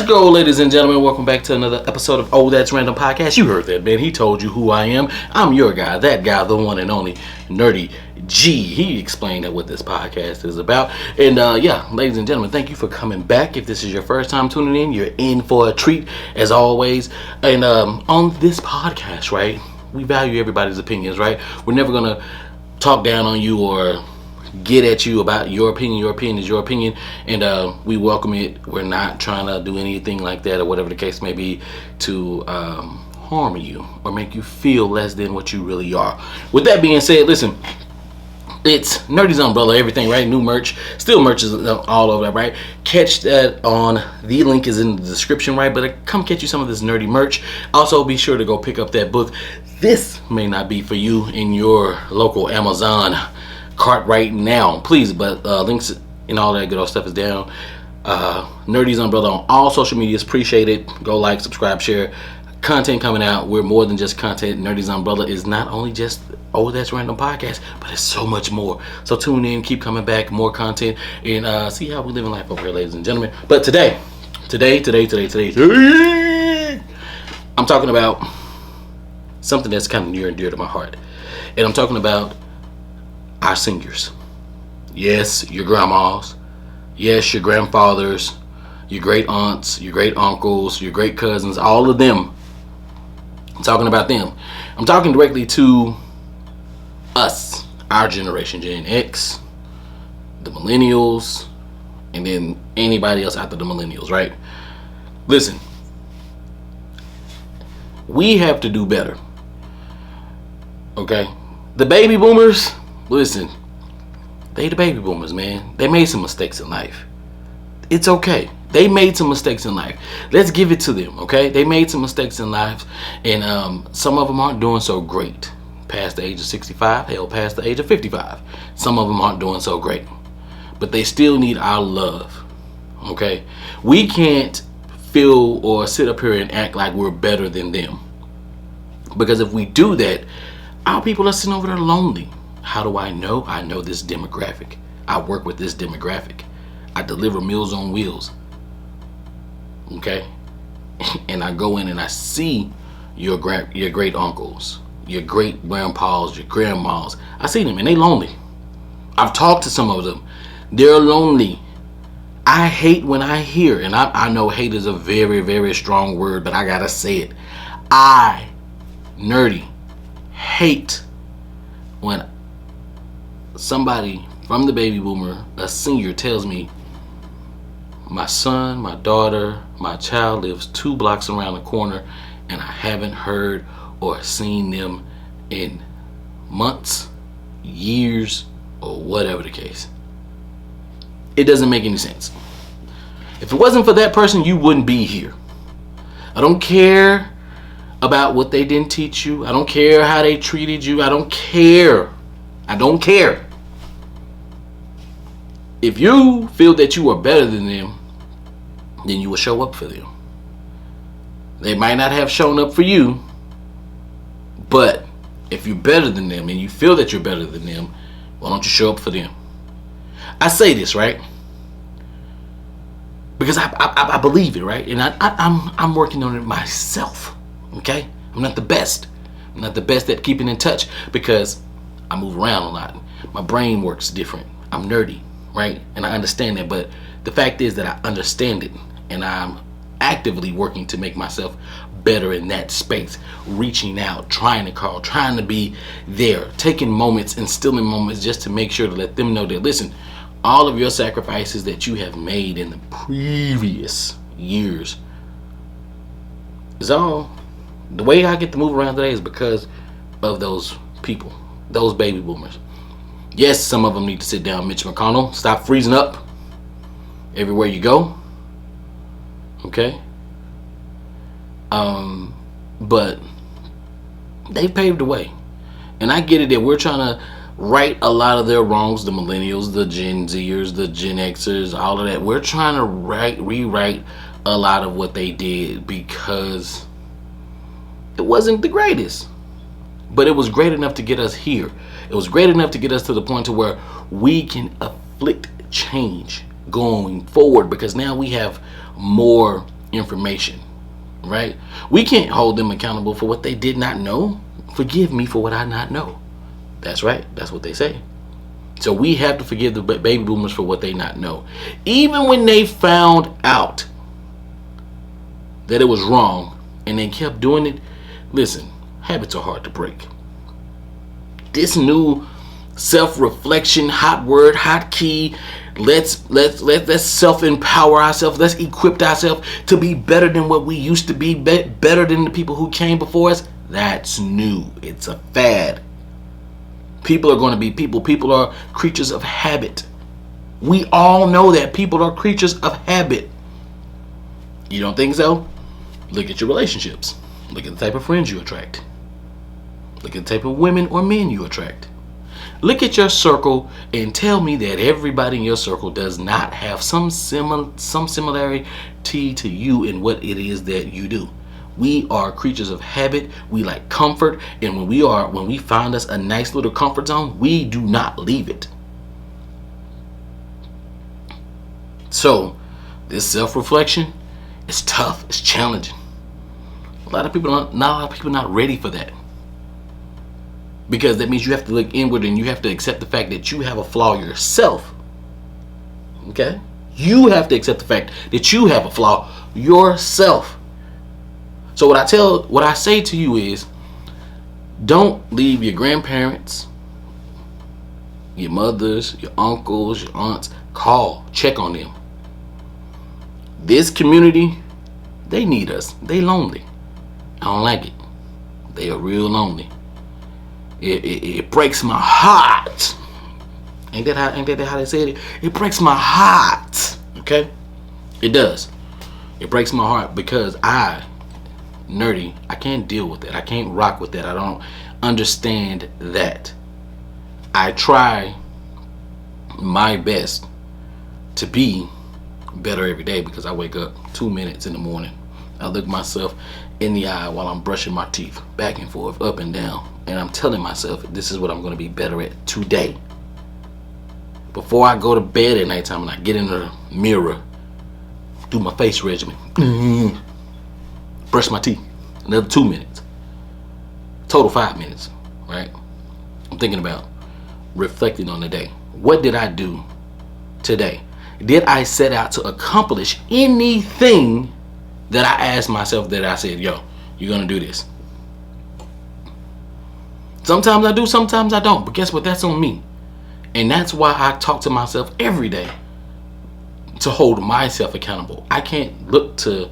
go, ladies and gentlemen. Welcome back to another episode of Oh That's Random Podcast. You heard that, man. He told you who I am. I'm your guy, that guy, the one and only Nerdy G. He explained what this podcast is about. And ladies and gentlemen, thank you for coming back. If this is your first time tuning in, you're in for a treat, as always. And on this podcast, right, we value everybody's opinions, right? We're never going to talk down on you or get at you about your opinion. Your opinion is your opinion, and we welcome it. We're not trying to do anything like that or whatever the case may be to harm you or make you feel less than what you really are. With that being said, listen, it's Nerdy's Umbrella, everything, right? New merch, still merch is all over that, right? Catch that on the link is in the description, right? But come catch you some of this nerdy merch. Also, be sure to go pick up that book. This may not be for you in your local Amazon cart right now, please, but links and all that good old stuff is down. Nerdy's Umbrella on all social medias. Appreciate it. Go like, subscribe, share. Content coming out. We're more than just content. Nerdy's Umbrella is not only just Oh That's Random Podcast, but it's so much more. So tune in, keep coming back, more content, and see how we live in life over here, ladies and gentlemen. But today, I'm talking about something that's kind of near and dear to my heart, and I'm talking about our seniors. Yes, your grandmas. Yes, your grandfathers, your great aunts, your great uncles, your great cousins, all of them. I'm talking about them. I'm talking directly to us, our generation, Gen X, the millennials, and then anybody else after the millennials, right? Listen, we have to do better. Okay? The baby boomers, listen, they the baby boomers, man. They made some mistakes in life. It's okay. They made some mistakes in life. Let's give it to them, okay? They made some mistakes in life, and some of them aren't doing so great. Past the age of 65, hell, past the age of 55. Some of them aren't doing so great. But they still need our love, okay? We can't feel or sit up here and act like we're better than them. Because if we do that, our people are sitting over there lonely. How do I know? I know this demographic. I work with this demographic. I deliver Meals on Wheels. Okay? And I go in and I see your great uncles, your great grandpas, your grandmas. I see them and they lonely. I've talked to some of them. They're lonely. I hate when I hear, and I know hate is a very, very strong word, but I gotta say it. I, Nerdy, hate when somebody from the baby boomer, a senior, tells me, my son, my daughter, my child lives 2 blocks around the corner and I haven't heard or seen them in months, years, or whatever the case. It doesn't make any sense. If it wasn't for that person, you wouldn't be here. I don't care about what they didn't teach you. I don't care how they treated you. I don't care. I don't care. If you feel that you are better than them, then you will show up for them. They might not have shown up for you, but if you're better than them and you feel that you're better than them, why don't you show up for them? I say this, right? Because I believe it, right? And I'm working on it myself. Okay? I'm not the best. I'm not the best at keeping in touch because I move around a lot. My brain works different. I'm nerdy, right? And I understand that, but the fact is that I understand it and I'm actively working to make myself better in that space, reaching out, trying to call, trying to be there, taking moments, instilling moments just to make sure to let them know that, listen, all of your sacrifices that you have made in the previous years is all, the way I get to move around today is because of those people, those baby boomers. Yes, some of them need to sit down. Mitch McConnell, stop freezing up everywhere you go. Okay? But they paved the way. And I get it that we're trying to right a lot of their wrongs, the millennials, the Gen Zers, the Gen Xers, all of that. We're trying to rewrite a lot of what they did because it wasn't the greatest. But it was great enough to get us here. It was great enough to get us to the point to where we can afflict change going forward, because now we have more information, right? We can't hold them accountable for what they did not know. Forgive me for what I not know. That's right. That's what they say. So we have to forgive the baby boomers for what they not know. Even when they found out that it was wrong and they kept doing it, listen, habits are hard to break. This new self-reflection, hot word, hot key, let's self-empower ourselves. Let's equip ourselves to be better than what we used to be, better than the people who came before us. That's new. It's a fad. People are going to be people. People are creatures of habit. We all know that people are creatures of habit. You don't think so? Look at your relationships. Look at the type of friends you attract. Look at the type of women or men you attract. Look at your circle and tell me that everybody in your circle does not have some similarity to you in what it is that you do. We are creatures of habit. We like comfort, and when we find us a nice little comfort zone, we do not leave it. So, this self-reflection is tough. It's challenging. A lot of people not ready for that, because that means you have to look inward and you have to accept the fact that you have a flaw yourself. Okay, you have to accept the fact that you have a flaw yourself. So what I say to you is, don't leave your grandparents, your mothers, your uncles, your aunts. Call, check on them. This community, they need us. They lonely. I don't like it. They are real lonely. It breaks my heart. Ain't that how they said it? It breaks my heart. Okay? It does. It breaks my heart because I can't deal with that. I can't rock with that. I don't understand that. I try my best to be better every day because I wake up 2 minutes in the morning. I look myself in the eye while I'm brushing my teeth, back and forth, up and down, and I'm telling myself this is what I'm going to be better at today. Before I go to bed at nighttime and I get in the mirror, do my face regimen, brush my teeth, another 2 minutes, total 5 minutes, right? I'm thinking about reflecting on the day. What did I do today? Did I set out to accomplish anything that I asked myself, that I said, yo, you're going to do this? Sometimes I do, sometimes I don't. But guess what? That's on me. And that's why I talk to myself every day to hold myself accountable. I can't look to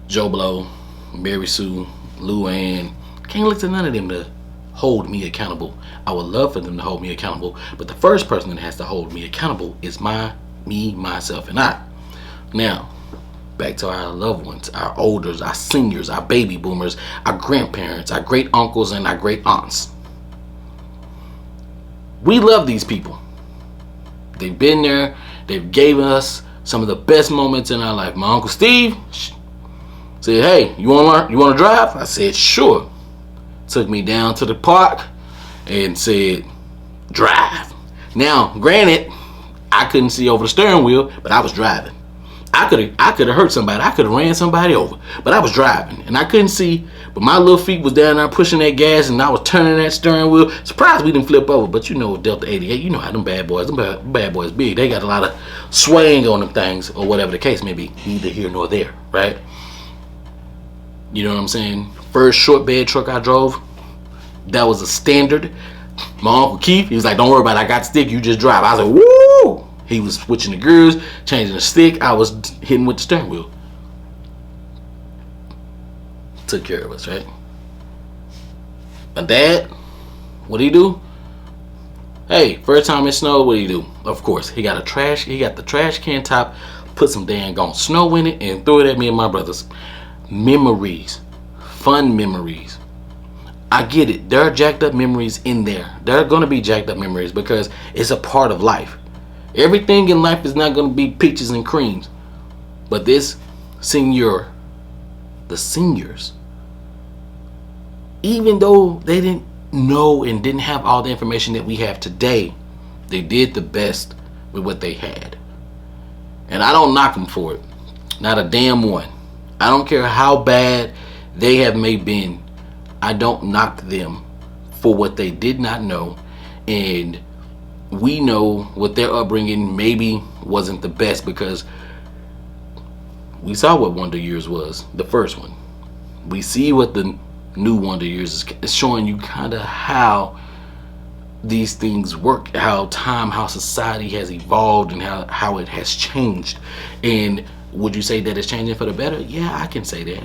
Joe Blow, Mary Sue, Lou Ann. Can't look to none of them to hold me accountable. I would love for them to hold me accountable. But the first person that has to hold me accountable is me, myself, and I. Now, back to our loved ones, our elders, our seniors, our baby boomers, our grandparents, our great uncles, and our great aunts. We love these people. They've been there. They've given us some of the best moments in our life. My Uncle Steve said, hey, you want to drive? I said, sure. Took me down to the park and said, drive. Now, granted, I couldn't see over the steering wheel, but I was driving. I could have hurt somebody. I could have ran somebody over, but I was driving and I couldn't see. But my little feet was down there pushing that gas, and I was turning that steering wheel. Surprised we didn't flip over, but you know Delta 88. You know how them bad boys big. They got a lot of swaying on them things, or whatever the case may be. Neither here nor there, right? You know what I'm saying? First short bed truck I drove, that was a standard. My Uncle Keith, he was like, don't worry about it. I got the stick. You just drive. I was like, woo! He was switching the gears, changing the stick. I was hitting with the steering wheel. Took care of us, right? My dad, what did he do? Hey, first time it snowed, what did he do? Of course, he got the trash can top, put some dang on snow in it, and threw it at me and my brothers. Memories, fun memories. I get it. There are jacked up memories in there. There are going to be jacked up memories because it's a part of life. Everything in life is not going to be peaches and creams. But the seniors, even though they didn't know and didn't have all the information that we have today, they did the best with what they had. And I don't knock them for it. Not a damn one. I don't care how bad they have may been. I don't knock them for what they did not know. And we know what their upbringing maybe wasn't the best, because we saw what Wonder Years was, the first one. We see what the new Wonder Years is. It's showing you kind of how these things work, how time, how society has evolved, and how it has changed. And would you say that it's changing for the better? Yeah, I can say that.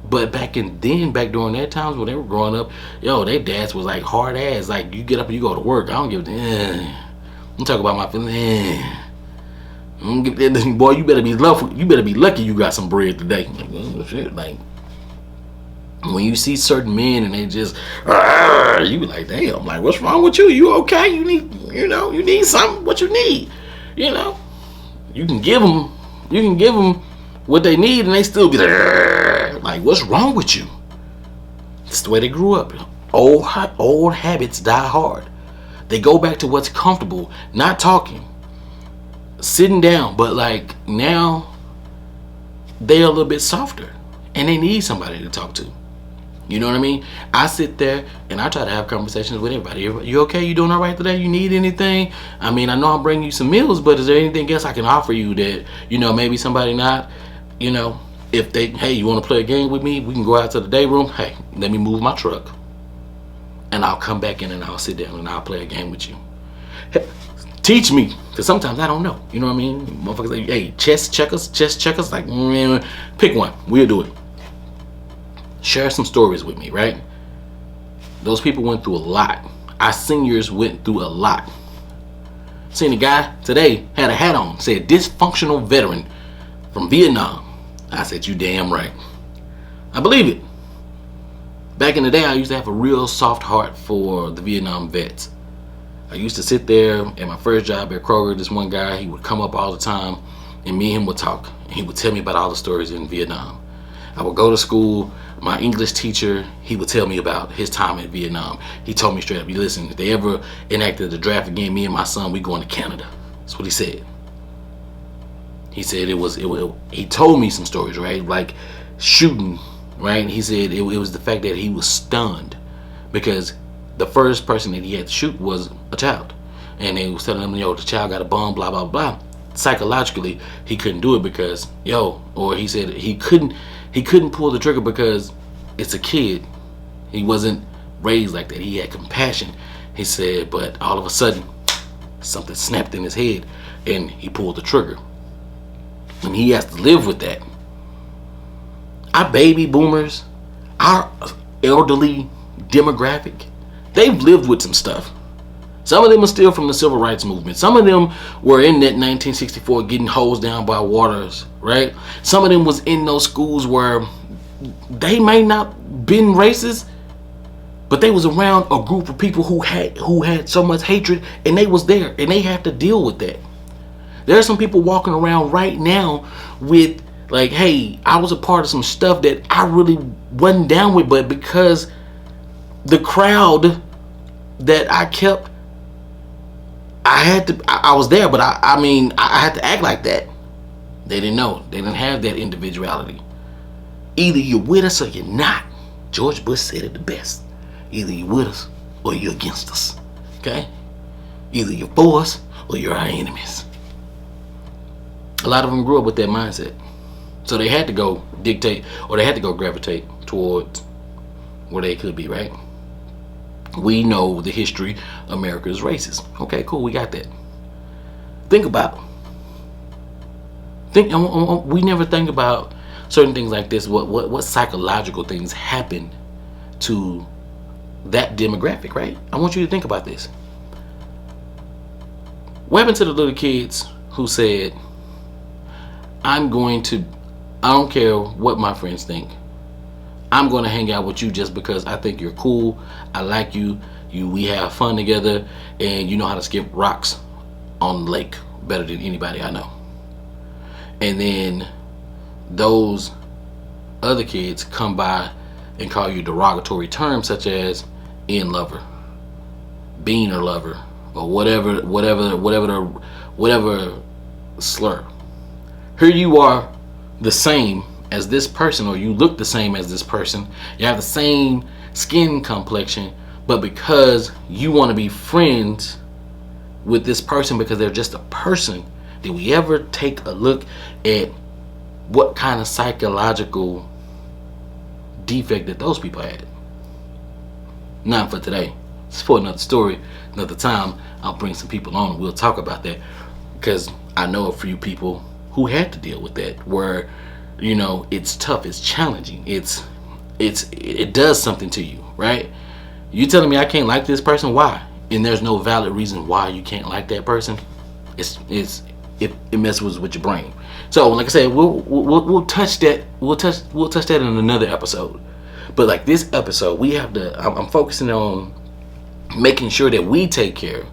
But back during that times when they were growing up, their dads was like hard ass. Like, you get up and you go to work. I don't give a I'm talking about my feelings. Boy, you better be lucky you got some bread today. Like, oh, shit. Like, when you see certain men and they just, you be like, damn, like, what's wrong with you? You okay? You need something. What you need? You can give them what they need, and they still be like, what's wrong with you? It's the way they grew up. Old habits die hard. They go back to what's comfortable, not talking, sitting down. But like, now they're a little bit softer, and they need somebody to talk to. You know what I mean? I sit there and I try to have conversations with everybody. You okay? You doing all right today? You need anything? I mean, I know I'm bringing you some meals, but is there anything else I can offer you that, maybe somebody not, if they, hey, you want to play a game with me? We can go out to the day room. Hey, let me move my truck, and I'll come back in and I'll sit down and I'll play a game with you. Hey, teach me, because sometimes I don't know. You know what I mean? Motherfuckers like, hey, chess checkers. Like, pick one. We'll do it. Share some stories with me, right? Those people went through a lot. Our seniors went through a lot. Seen a guy today, had a hat on, said dysfunctional veteran from Vietnam. I said, you damn right. I believe it. Back in the day, I used to have a real soft heart for the Vietnam vets. I used to sit there at my first job at Kroger. This one guy, he would come up all the time, and me and him would talk. And he would tell me about all the stories in Vietnam. I would go to school. My English teacher, he would tell me about his time in Vietnam. He told me straight up, listen, if they ever enacted the draft again, me and my son, we going to Canada. That's what he said. He said he told me some stories, right? Like shooting, right? He said it was the fact that he was stunned because the first person that he had to shoot was a child. And they was telling him, the child got a bomb, blah, blah, blah. Psychologically, he couldn't do it because, or he said he couldn't pull the trigger because it's a kid. He wasn't raised like that. He had compassion. He said, but all of a sudden, something snapped in his head and he pulled the trigger. And he has to live with that. Our baby boomers, our elderly demographic, they've lived with some stuff. Some of them are still from the civil rights movement. Some of them were in that 1964 getting hosed down by waters, right? Some of them was in those schools where they may not been racist, but they was around a group of people who had so much hatred, and they was there, and they have to deal with that. There are some people walking around right now with like, hey, I was a part of some stuff that I really wasn't down with, but because the crowd that I kept, I was there, but I had to act like that. They didn't know. They didn't have that individuality. Either you're with us or you're not. George Bush said it the best. Either you're with us or you're against us. Okay? Either you're for us or you're our enemies. A lot of them grew up with that mindset. So they had to go dictate, or they had to go gravitate towards where they could be, right? We know the history. America is racist. Okay, cool. We got that. Think about. We never think about certain things like this. What psychological things happen to that demographic, right? I want you to think about this. What happened to the little kids who said, I don't care what my friends think. I'm going to hang out with you just because I think you're cool. I like you. We have fun together, and you know how to skip rocks on the lake better than anybody I know. And then those other kids come by and call you derogatory terms such as in lover, beaner lover, or whatever slur. Here you are, the same as this person, or you look the same as this person, you have the same skin complexion, but because you want to be friends with this person because they're just a person, did we ever take a look at what kind of psychological defect that those people had? Not for today. It's for another story, another time. I'll bring some people on and we'll talk about that, because I know a few people who had to deal with that, where it's tough, it's challenging, it does something to you, right? You telling me I can't like this person? Why? And there's no valid reason why you can't like that person. It messes with your brain. So like I said, we'll touch that. We'll touch that in another episode. But like this episode, I'm focusing on making sure that we take care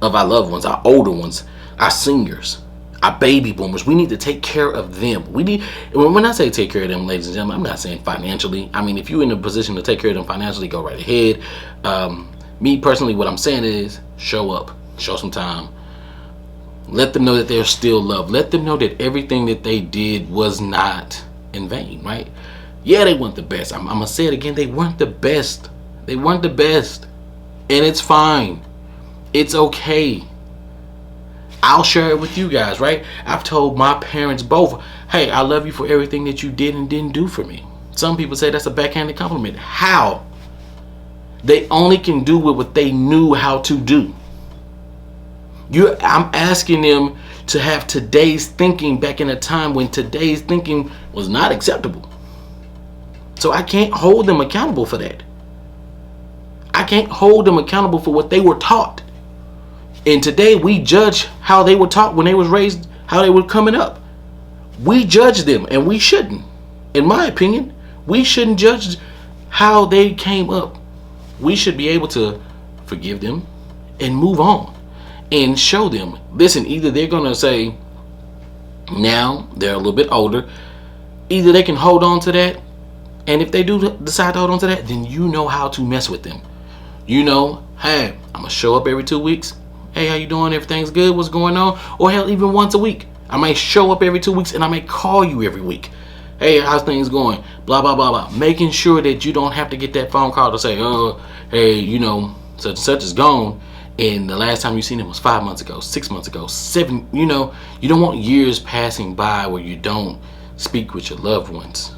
of our loved ones, our older ones, our seniors, our baby boomers. We need to take care of them. When I say take care of them, ladies and gentlemen, I'm not saying financially. I mean, if you're in a position to take care of them financially, go right ahead. Me personally, what I'm saying is show up, show some time. Let them know that they're still loved. Let them know that everything that they did was not in vain, right? Yeah, they weren't the best. I'm going to say it again. They weren't the best. They weren't the best. And it's fine. It's okay. I'll share it with you guys, right? I've told my parents both, hey, I love you for everything that you did and didn't do for me. Some people say that's a backhanded compliment. How? They only can do what they knew how to do. I'm asking them to have today's thinking back in a time when today's thinking was not acceptable. So I can't hold them accountable for that. I can't hold them accountable for what they were taught. And today we judge how they were taught when they was raised, how they were coming up. We judge them, and we shouldn't. In my opinion, we shouldn't judge how they came up. We should be able to forgive them and move on. And show them, listen, either they're going to say, now they're a little bit older, either they can hold on to that, and if they do decide to hold on to that, then you know how to mess with them. Hey, I'm going to show up every 2 weeks. Hey, how you doing? Everything's good? What's going on? Or hell, even once a week. I may show up every 2 weeks, and I may call you every week. Hey, how's things going? Blah, blah, blah, blah. Making sure that you don't have to get that phone call to say, hey, such and such is gone. And the last time you seen him was 5 months ago, 6 months ago, 7. You don't want years passing by where you don't speak with your loved ones.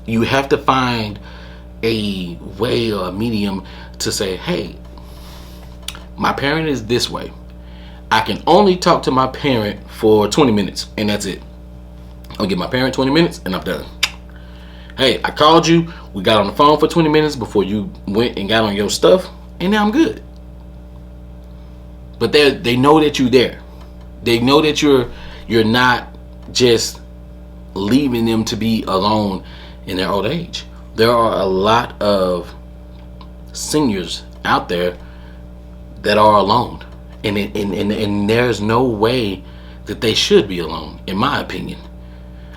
You have to find a way or a medium to say, hey, my parent is this way. I can only talk to my parent for 20 minutes, and that's it. I'll give my parent 20 minutes, and I'm done. Hey, I called you. We got on the phone for 20 minutes before you went and got on your stuff, and now I'm good. But they know that you're there. They know that you're not just leaving them to be alone in their old age. There are a lot of seniors out there that are alone, and there's no way that they should be alone, in my opinion.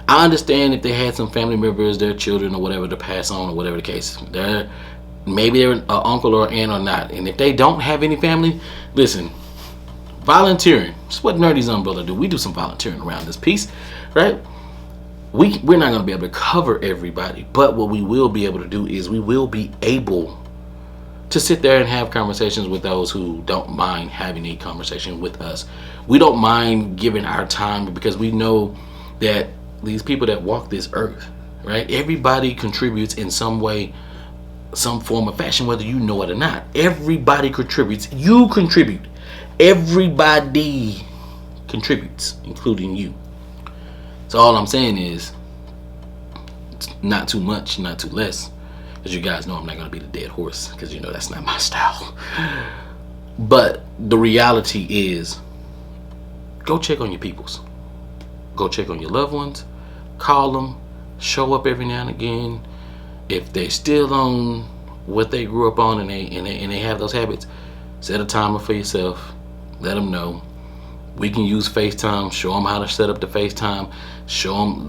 I understand if they had some family members, their children or whatever, to pass on, or whatever the case. Maybe they're an uncle or aunt or not, and if they don't have any family, listen. Volunteering. That's what Nerdy's Umbrella do. We do some volunteering around this piece, right? We're not going to be able to cover everybody, but what we will be able to do is we will be able to sit there and have conversations with those who don't mind having a conversation with us. We don't mind giving our time, because we know that these people that walk this earth, right? Everybody contributes in some way, some form of fashion, whether you know it or not. Everybody contributes. You contribute. Everybody contributes, including you. So all I'm saying is, not too much, not too less. As you guys know, I'm not going to be the dead horse, because that's not my style. But the reality is, go check on your peoples. Go check on your loved ones. Call them. Show up every now and again. If they're still on what they grew up on and they have those habits, set a timer for yourself. Let them know. We can use FaceTime. Show them how to set up the FaceTime.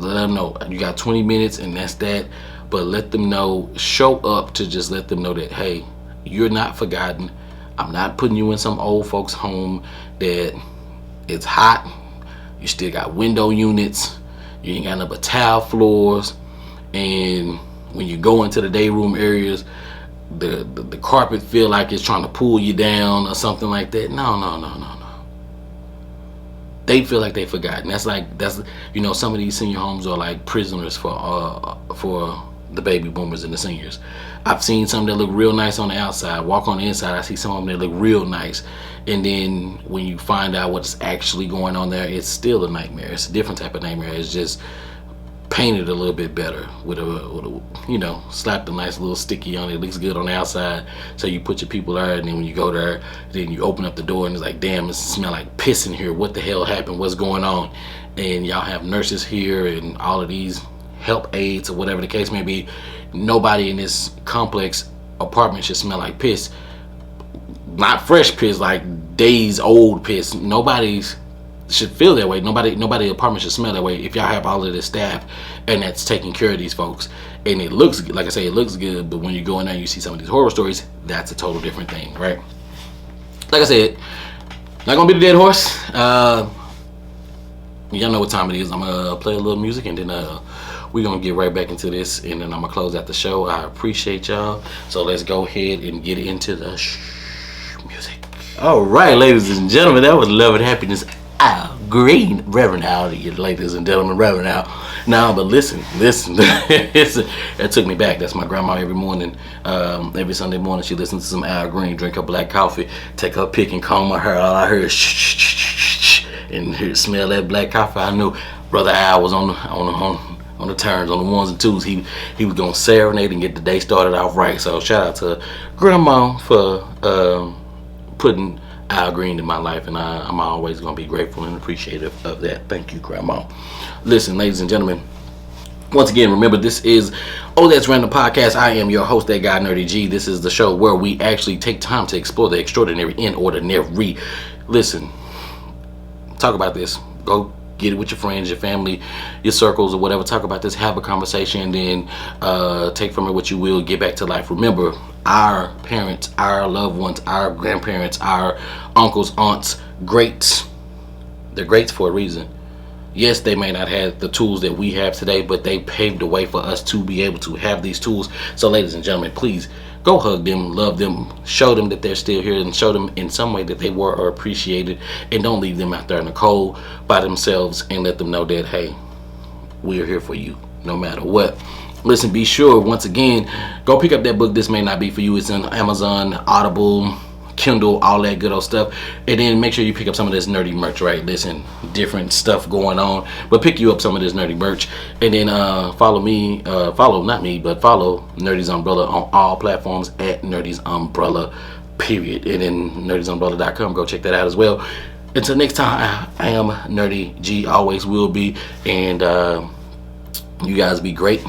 Let them know. You got 20 minutes and that's that. But let them know. Show up to just let them know that, hey, you're not forgotten. I'm not putting you in some old folks' home that it's hot. You still got window units. You ain't got nothing but tile floors, and when you go into the day room areas, the carpet feel like it's trying to pull you down or something like that. No. They feel like they forgotten. That's some of these senior homes are like prisoners for the baby boomers and the seniors. I've seen some that look real nice on the outside. Walk on the inside, I see some of them that look real nice, and then when you find out what's actually going on there, it's still a nightmare. It's a different type of nightmare. It's just painted a little bit better with a slapped a nice little sticky on it. It looks good on the outside, so you put your people there, and then when you go there, then you open up the door and it's like, damn, it smells like piss in here. What the hell happened? What's going on? And y'all have nurses here and all of these help aides or whatever the case may be. Nobody in this complex apartment should smell like piss. Not fresh piss, like days old piss. Nobody should feel that way. Nobody apartment should smell that way if y'all have all of this staff and that's taking care of these folks. And it looks, like I say, it looks good, but when you go in there and you see some of these horror stories, that's a total different thing, right? Like I said, not gonna be the dead horse. Y'all know what time it is. I'm gonna play a little music, and then we're gonna get right back into this, and then I'm gonna close out the show. I appreciate y'all, so let's go ahead and get into the music. All right, ladies and gentlemen, that was Love and Happiness. Green, Reverend Al, ladies and gentlemen, Reverend Al. Now, but listen, that took me back. That's my grandma every morning, every Sunday morning. She listens to some Al Green, drink her black coffee, take her pick and comb her hair. All I heard is shh, and smell that black coffee. I knew Brother Al was on the turns, on the ones and twos. He was gonna serenade and get the day started off right. So shout out to Grandma for putting Al Green in my life, and I'm always going to be grateful and appreciative of that. Thank you, Grandma. Listen, ladies and gentlemen, once again, remember, this is That's Random Podcast. I am your host, that guy, Nerdy G. This is the show where we actually take time to explore the extraordinary in ordinary. Listen, talk about this. Go get it with your friends, your family, your circles, or whatever. Talk about this, have a conversation, and then take from it what you will, get back to life. Remember, our parents, our loved ones, our grandparents, our uncles, aunts, greats, they're greats for a reason. Yes, they may not have the tools that we have today, but they paved the way for us to be able to have these tools. So ladies and gentlemen, please go hug them, love them, show them that they're still here, and show them in some way that they were or appreciated, and don't leave them out there in the cold by themselves, and let them know that, hey, we're here for you no matter what. Listen, be sure, once again, go pick up that book, This May Not Be For You. It's on Amazon, Audible, Kindle, all that good old stuff. And then make sure you pick up some of this nerdy merch, right? Listen, different stuff going on, but pick you up some of this nerdy merch. And then follow Nerdy's Umbrella on all platforms at Nerdy's Umbrella, period. And then nerdysumbrella.com, go check that out as well. Until next time, I am Nerdy G, always will be. And you guys be great.